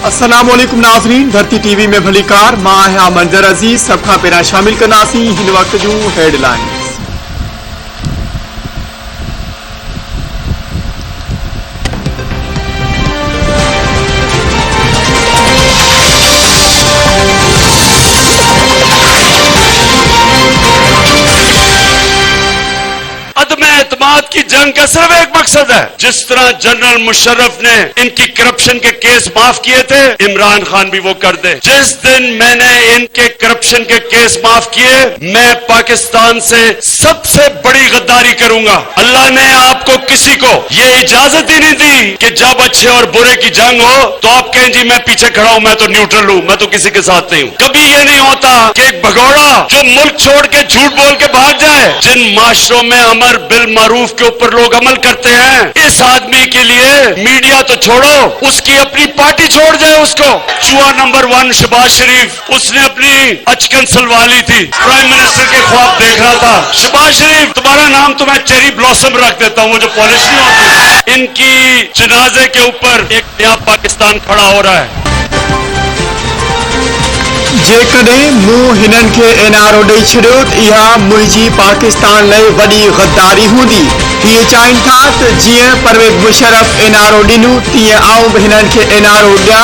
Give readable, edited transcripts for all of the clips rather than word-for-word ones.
अस्सलामुअलैकुम नाज़रीन, धरती टीवी में भली कार मां आहियां मंजर अजीज। सब खां पहिरियां शामिल कंदासीं हिन वक्त जूं हेडलाइंस। की जंग का सिर्फ एक मकसद है। जिस तरह जनरल मुशर्रफ ने इनकी करप्शन के केस माफ किए थे, इमरान खान भी वो कर दे। जिस दिन मैंने इनके करप्शन के केस माफ किए, मैं पाकिस्तान से सबसे बड़ी गद्दारी करूंगा। अल्लाह ने आपको किसी को ये इजाजत ही नहीं दी कि जब अच्छे और बुरे की जंग हो तो आप कहें जी मैं पीछे खड़ा हूं, मैं तो न्यूट्रल हूं, मैं तो किसी के साथ नहीं हूं। कभी ये नहीं होता कि एक भगोड़ा जो मुल्क छोड़ के झूठ बोल के भाग जाए। जिन माशरों में अमर बिल मारूफ के ऊपर लोग अमल करते हैं, इस आदमी के लिए मीडिया तो छोड़ो, उसकी अपनी पार्टी छोड़ जाए उसको। चूहा नंबर 1 शहबाज शरीफ, उसने अपनी अचकन सलवा ली थी, प्राइम मिनिस्टर के ख्वाब देख रहा था। शहबाज शरीफ, तुम्हारा नाम तो मैं चेरी ब्लॉसम रख देता हूं, वो जो पॉलिश नहीं होती। इनकी जनाजे के ऊपर एक नया पाकिस्तान खड़ा हो रहा है। जेकॾहिं मूं हिननि खे एनआरओ ॾेई छॾियो त इहा मुंहिंजी पाकिस्तान लाइ वॾी गद्दारी हूंदी। हीअ चाहिनि था त जीअं परवेज़ मुशर्रफ एनआरओ ॾिनो तीअं आउं बि हिननि खे एनआरओ ॾियां,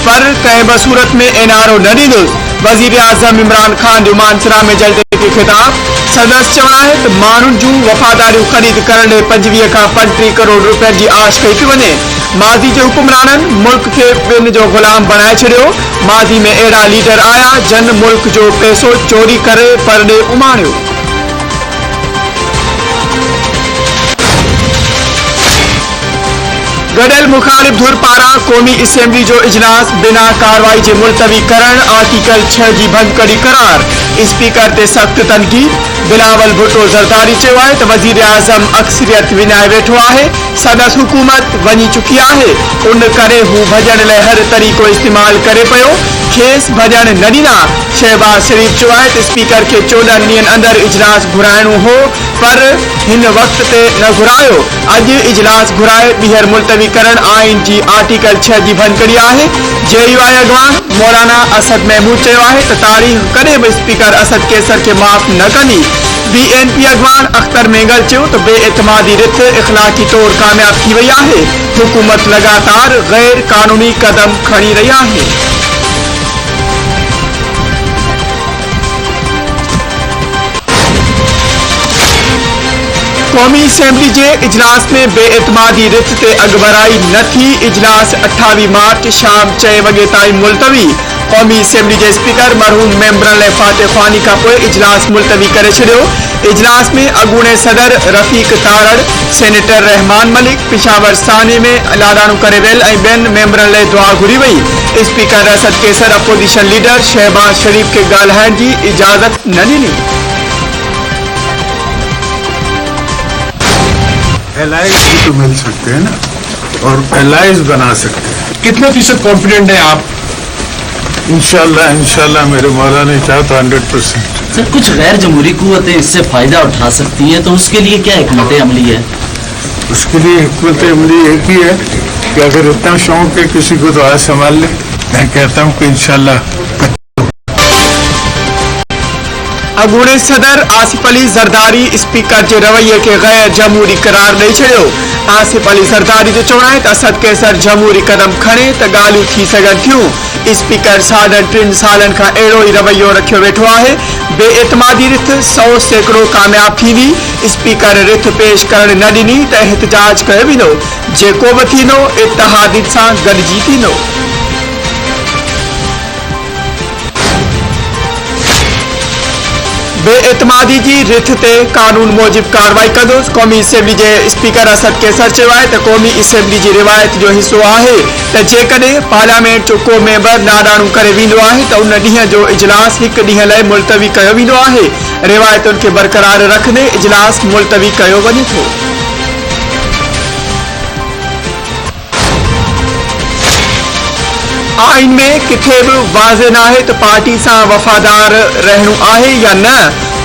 पर कंहिं बि सूरत में एनआरओ न ॾींदुसि। वज़ीर आज़म इमरान ख़ान जो मानसरा में जल्द के खिताब। सदस्य चवणु आहे त माण्हुनि जूं वफ़ादारियूं ख़रीद करण लाइ 25 खां 35 करोड़ रुपयनि जी आश कई थी वञे। माज़ी जे हुकुमराननि मुल्क खे ॿिन जो ग़ुलाम बणाए छॾियो। माज़ी में अहिड़ा लीडर आया जन मुल्क जो पैसो चोरी करे परॾे उमाणियो। गॾियल मुखालिफ़ धुर पारां क़ौमी असेंबली जो इजलास बिना कार्रवाई जे मुलतवी करण, आर्टिकल 6 जी भंगकड़ी करार। स्पीकर ते सख़्त तनक़ीद। बिलावल भुट्टो ज़रदारी चयो आहे त वज़ीर आज़म अक्सरियत विञाए वेठो आहे। संदसि हुकूमत वञी चुकी आहे, उन करे हू भॼण लाइ हर तरीक़ो इस्तेमाल करे पियो। खेसि भॼण न ॾींदा। शहबाज शरीफ चयो आहे त स्पीकर खे 14 ॾींहंनि अंदरि इजलास घुराइणो हो, पर हिन वक़्त ते न घुरायो। अॼु इजलास घुराए ॿीहर मुलतवी करण आइन जी आर्टिकल 6 जी भंगकड़ी आहे। JUI अॻवान मौलाना असद महमूद चयो आहे त तारीख़ कॾहिं बि स्पीकर असद कैसर खे माफ़ न कंदी। BNP अॻवान अख्तर मेंगल चयो त बेएतमादी रिथ इख़लाक़ी तौर कामयाब थी वई आहे। हुकूमत लगातार गैर कानूनी कदम खणी रही आहे। क़ौमी असेंबली जे इजलास में बेएतमादी रिथ ते अगबराई न थी। इजलास 28 मार्च शाम 6 वॻे ताईं मुलतवी। क़ौमी असेंबली जे स्पीकर मरहूम मेंबरनि लाइ फातह ख़्वानी खां पोइ इजलास मुलतवी करे छॾियो। इजलास में अॻूणे सदर रफ़ीक तारड़, सेनेटर रहमान मलिक, पिशावर साने में लाडाणू करे वियल ऐं ॿियनि मेंबरनि लाइ दुआ घुरी वई। Speaker Asad Qaiser opposition leader Shahbaz शरीफ खे ॻाल्हाइण जी इजाज़त न ॾिनी। एलाइज भी तो मिल सकते हैं ना, और एलाइज बना सकते हैं। कितने फीसद कॉन्फिडेंट है आप? इंशाल्लाह मेरे मौला ने चाहा तो 100%। सर, कुछ गैर जमहूरी कुव्वतें इससे फायदा उठा सकती हैं, तो उसके लिए क्या हिकमत अमली है? उसके लिए हिकमत अमली एक ही है कि अगर इतना शौक है किसी को तो आज संभाल ले। मैं कहता हूँ कि इंशाल्लाह। अॻूणे सदर आसिफ अली ज़रदारी स्पीकर जे रवैये खे गैर जमहूरी करार ॾेई छॾियो। आसिफ अली ज़रदारी जो चवणु आहे त असद कैसर जमहूरी कदम खणे त ॻाल्हियूं थी सघनि थियूं। स्पीकर साढनि 3 सालनि खां अहिड़ो ई रवैयो रखियो वेठो आहे। बेएतमादी रिथ 100% कामयाब थींदी। स्पीकर रिथ पेश करण न ॾिनी त एहतजाज कयो वेंदो। जेको बि थींदो इत्तेहादी सां गॾिजी थींदो। बेएतमादी जी रिथ ते कानून मूजिब कार्रवाई कंदुसि। क़ौमी असेंबली जे स्पीकर असद कैसर चयो आहे त क़ौमी असेंबली जी रिवायत जो हिसो आहे त जेकॾहिं पार्लियामेंट जो को मेंबर नाडाणू करे वेंदो आहे त उन ॾींहं जो इजलास हिकु ॾींहं लाइ मुलतवी कयो वेंदो आहे। रिवायतुनि खे बरक़रार रखंदे इजलास मुलतवी कयो वञे थो। आइन में किथे भी वाज़े न आहे तो पार्टी से वफादार रहणो आहे या न।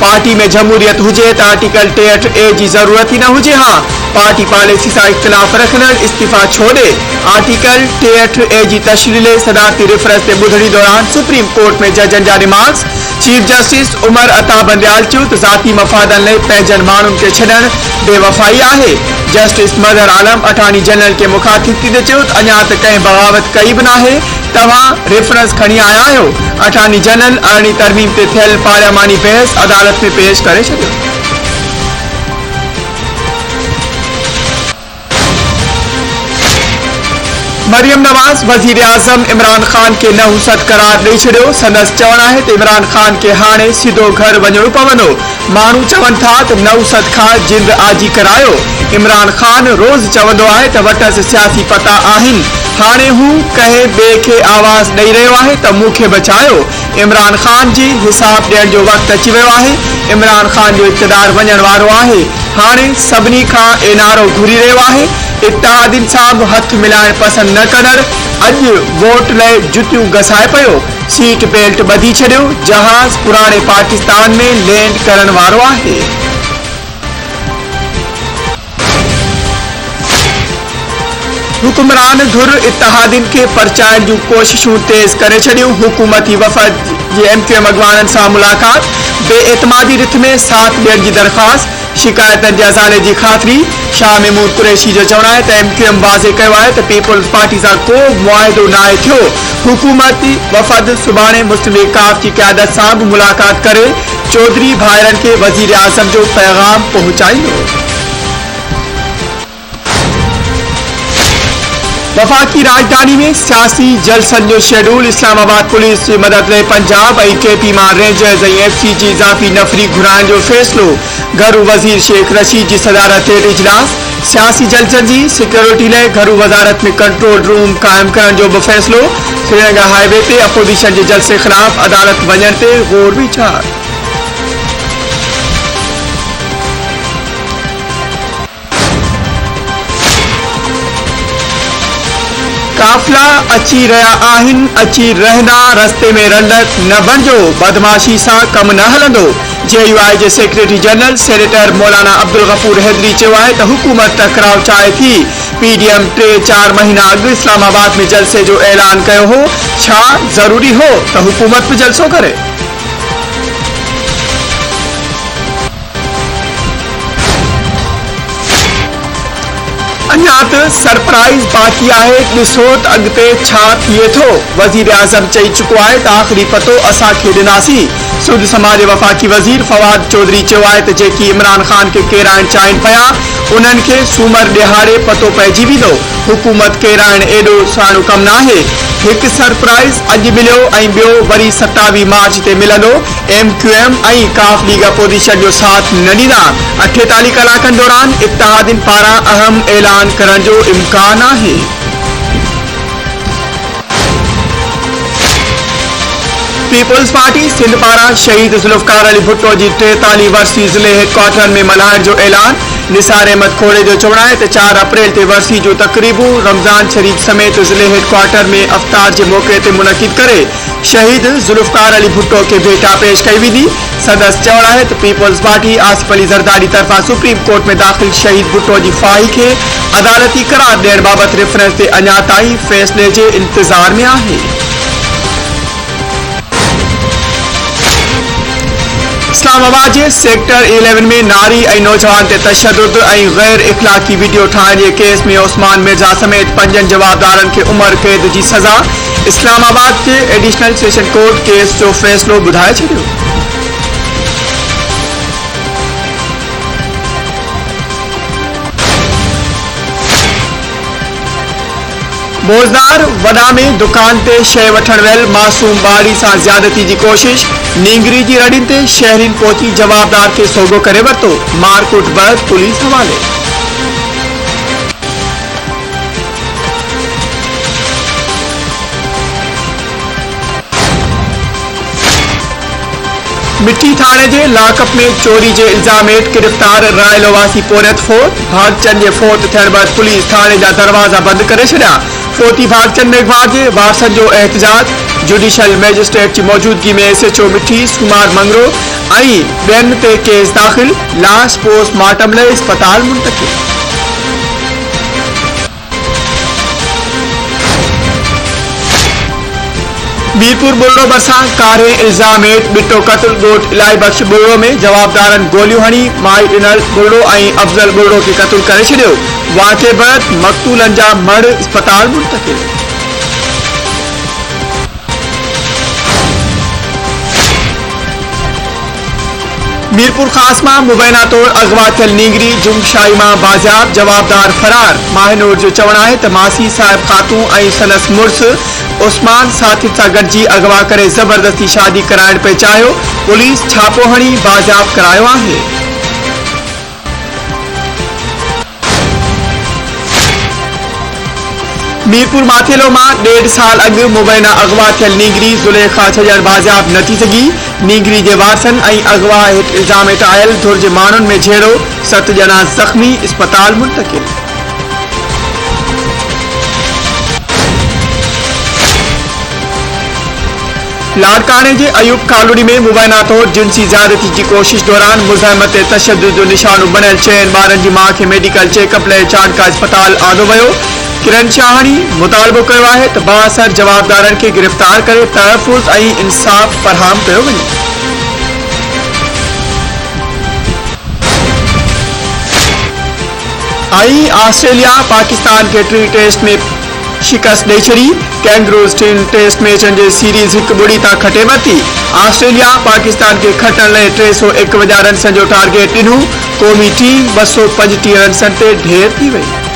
पार्टी में जमहूरियत हुजे तो आर्टिकल 63A जी जरूरत ही न हुजे। हाँ, पार्टी पॉलिसी सां इख्तिलाफ़ रखंदड़ इस्तीफ़ा छोड़े आर्टिकल 63A जी तशरीह सदारती रेफरेंस ते ॿुधणी दौरान सुप्रीम कोर्ट में जजनि जा remarks. Chief justice Umar Ata Bandial चयो त ज़ाती मफ़ादनि लाइ पंहिंजनि माण्हुनि खे छॾणु बेवफ़ाई आहे। जस्टिस मदर आलम अटॉर्नी जनरल के मुखातिब थी चयो त अञा त कंहिं बग़ावत कई बि नाहे, तव्हां रेफरेंस खणी आया आहियो। अटॉर्नी जनरल अरिड़हीं तरमीम ते थियल पार्लियामानी बहस अदालत में पेश करे छॾियो। मरियम नवाज वजीर आज़म इमरान खान के नहुसत करार ॾेई छॾियो। संदसि चवणु आहे त इमरान खान खे हाणे सिधो घर वञणो पवंदो। माण्हू चवनि था त नहुसत खां जिंद आजी करायो। इमरान खान रोज़ चवंदो आहे त वटसि सियासी पता आहिनि, हाणे हू कंहिं ॿिए खे आवाज़ ॾेई रहियो आहे त मूंखे बचायो। इमरान खान जी हिसाब ॾियण जो वक़्तु अची वियो आहे। इमरान खान जो इक़्तिदार वञण वारो आहे, हाणे सभिनी खां एनारो घुरी रहियो आहे। इत्तेहादियुनि सां बि हथ मिलाइण पसंदि न कंदड़ अॼु वोट लाइ जुतियूं घसाए पियो। सीट बेल्ट ॿधी छॾियो। जहाज़ पुराणे पाकिस्तान में लैंड करण वारो आहे। हुकुमरान धुर इत्तेहादियुनि खे परचाइण जूं कोशिशूं तेज़ करे छॾियूं। हुकूमती वफ़द जी MQM अॻवाननि सां मुलाक़ात, बेएतमादी रिथ में साथ ॾियण जी दरख़्वास्त, शिकायतनि जे अज़ाले जी ख़ातिरी। शाह महमूद कुरैशी जो चवणु आहे त MQM वाज़े कयो आहे त पीपुल्स पार्टी सां को मुआहिदो नाहे थियो। हुकूमती वफ़द सुभाणे मुस्लिम लीग काफ जी क़यादत सां बि मुलाक़ात करे चौधरी भाइरनि खे वज़ीर आज़म जो पैगाम पहुचाईंदो। वफाकी राजधानी में सियासी जलसनि जो शेड्यूल। इस्लामाबाद पुलिस जी मदद लाइ पंजाब ऐं KP मां रेंजर्स ऐं FC जी इज़ाफ़ी नफ़री घुराइण जो फ़ैसिलो। घरू वज़ीर शेख रशीद जी सदारत हेठि इजलास। सियासी जलसनि जी सिक्योरिटी लाइ घरू वज़ारत में कंट्रोल रूम क़ाइमु करण जो बि फ़ैसिलो। श्रीनगर हाईवे ते अपोज़िशन जे जलसे ख़िलाफ़ अदालत वञण ते ग़ौर वीचार। काफ़िला अची रहिया आहिनि, अची रहंदा, रस्ते में रंडक न बणिजो, बदमाशी सां कमु न हलंदो। JUI जे सेक्रेटरी जनरल सेनेटर मौलाना अब्दुल गफूर हैदरी चयो आहे त हुकूमत टकराव चाहे थी। PDM 3-4 महीना अॻु इस्लामाबाद में जलसे जो ऐलान कयो हो। छा ज़रूरी हो त हुकूमत बि जलसो करे? अञा त सरप्राइज़ बाक़ी आहे। ॾिसो त अॻिते छा थिए थो। वज़ीर आज़म चई चुको आहे त आख़िरी पतो असांखे ॾिनासीं। सुध समाज वफ़ाकी वज़ीर फवाद चौधरी चयो आहे त जेकी इमरान खान खे केराइण चाहिनि पिया उन्हनि खे सूमर ॾिहाड़े पतो पइजी वेंदो। हुकूमत केराइण एॾो साणो कमु न आहे। हिकु सरप्राइज़ अॼु मिलियो ऐं ॿियो वरी 27 मार्च ते मिलंदो। MQM ऐं काफ लीग अपोज़िशन जो साथ न ॾींदा। 48 कलाकनि दौरान इत्तेहादियुनि पारां अहम ऐलान करण जो इम्कान आहे। पीपुल्स पार्टी सिंध पारां शहीद ज़ुल्फ़कार अली भुट्टो जी 43 वर्सी ज़िले हेडक्वार्टर में मल्हाइण जो ऐलान। निसार अहमद खोड़े जो चवणु आहे त 4 अप्रैल ते वर्सी जो तक़रीबूं रमज़ान शरीफ़ समेत ज़िले हेडक्वार्टर में अफ़्तार जे मौक़े ते मुनक़िद करे शहीद ज़ुल्फ़कार अली भुट्टो खे भेटा पेश कई वेंदी। संदसि चवणु आहे त पीपुल्स पार्टी आसिफ अली ज़रदारी तरफ़ां सुप्रीम कोर्ट में दाख़िल शहीद भुट्टो जी फाही खे अदालती करार ॾियण बाबति रेफरेंस ते अञा ताईं फ़ैसिले जे इंतज़ार में आहे। इस्लामाबाद जे सेक्टर 11 में नारी ऐं नौजवान ते तशद्दुद ऐं गैर इख़लाक़ी वीडियो ठाहिण जे केस में उस्मान मिर्ज़ा समेत 5 जवाबदारनि खे उम्र क़ैद जी सज़ा। इस्लामाबाद जे एडिशनल सेशन कोर्ट केस जो फ़ैसिलो ॿुधाए छॾियो। बोज़दार वडा में दुकान ते शइ वठण वियल मासूम ॿारी सां ज़्यादती जी कोशिश। नींगरी जी रड़ियुनि ते शहरीन पहुची जवाबदार खे सोगो करे वरितो। मारकुट बैदि पुलिस हवाले। मिठी थाणे जे लाकअप में चोरी जे इल्ज़ाम हेठि गिरफ़्तार रायलो वासी पोरियत फोत। भागचंद जे फोत थियण बैदि पुलिस थाणे जा दरवाज़ा बंदि करे छॾिया। फोती भागचंद मेघवार जे वारसनि जो एहतजाज। जुडिशल मैजिस्ट्रेट जी मौजूदगी में SHO मिठी, सुकुमार मंगरो ऐं ॿियनि ते केस दाख़िल। लाश पोस्टमार्टम लाइ अस्पताल मुंतक़िल। मीरपुर बुर्रो भरिसां कारे इल्ज़ाम हेठि बिटो क़त्ल ॻोठ इलाही बख़्श बुर्रो में जवाबदारनि गोलियूं हणी माई ॾिनल बुर्रो ऐं अफ़ज़ल बुर्रो खे क़त्ल करे छॾियो। वाक़े बैदि मक़तूलनि जा मड़ अस्पताल मुंतक़िल। मीरपुर खास मां मुबैना तौर अगवा थियल नींगरी जुमशाही मां बाज़ियाब जवाबदार फरार। माहिनूर जो चवणु आहे त मासी साहिब खातूं ऐं संदसि मुड़ुसु उस्मान साथियुनि सां गॾिजी अगवा करे ज़बरदस्ती शादी कराइण पिए चाहियो। पुलिस छापो हणी बाज़ियाब करायो आहे। मीरपुर माथेलो मां 1.5 साल अॻु मुबैना अगवा थियल नींगरी ज़ुलेखा छॾण बाज़ियाब न थी सघी। नींगरी जे वारसनि ऐं अगवा हेठि इल्ज़ाम हेठि आयल धुर जे माण्हुनि में झेड़ो। 7 ॼणा ज़ख़्मी अस्पताल मुंतक़िल। लाड़काने जे अयूब कॉलोनी में मुबैना तौर जिनसी ज़्यादती जी कोशिश दौरान मुज़ाहिमत तशद्दुद जो निशानो बणियल 6 ॿारनि जी माउ खे मेडिकल चेकअप लाइ चाणका अस्पताल आंदो वियो। किरण शाहानी मुतालबो कयो आहे त बाअसर जवाबदारनि खे गिरफ़्तार करे तहफ़ुज़ ऐं इंसाफ़ फ़रहाम कयो वञे। ऑस्ट्रेलिया पाकिस्तान खे 3 टेस्ट में शिकस्त ॾेई छॾी। कैंगरूज़ 3 टेस्ट मैचनि जे सीरीज़ 1-0 तां खटे वरिती। ऑस्ट्रेलिया पाकिस्तान खे खटण लाइ 301 वॼा रन्सनि जो टारगेट ॾिनो। क़ौमी टीम 235 रन्सनि ते ढेर थी वई।